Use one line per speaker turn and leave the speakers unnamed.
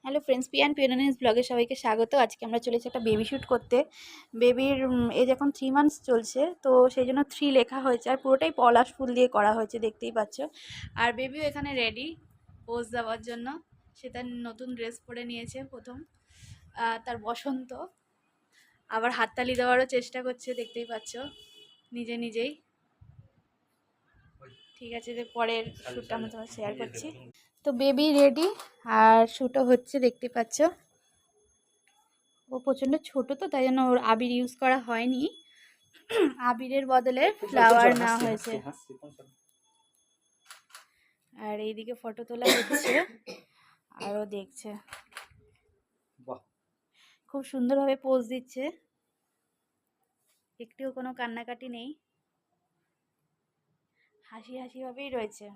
Hello friends, পিয়ান পিওনানিস ব্লগে সবাইকে স্বাগত। আজকে আমরা চলেছি একটা বেবি শ্যুট করতে। বেবির এজ এখন 3 মান্থস চলছে, তো সেই জন্য 3 লেখা হয়েছে আর পুরোটাই পলাশ ফুল দিয়ে করা হয়েছে, দেখতেই পাচ্ছ। আর বেবিও এখানে রেডি পোজ দেওয়ার জন্য। সে তার নতুন ড্রেস পরে নিয়েছে প্রথম, তার বসন্ত। আবার হাততালি দেওয়ারও চেষ্টা করছে, দেখতেই পাচ্ছ নিজে নিজেই। ঠিক আছে, যে পরের শ্যুটটা আমরা তোমার শেয়ার করছি। তো বেবি রেডি আর শ্যুটও হচ্ছে, দেখতে পাচ্ছ। ও প্রচণ্ড ছোট, তো তাই জন্য ওর আবির ইউজ করা হয়নি, আবিরের বদলে ফ্লাওয়ার নেওয়া হয়েছে। আর এইদিকে ফটো তোলা হচ্ছে আর ও দেখছে, খুব সুন্দরভাবে পোজ দিচ্ছে, একটুও কোনো কান্নাকাটি নেই, হাসি হাসি ভাবেই রয়েছে।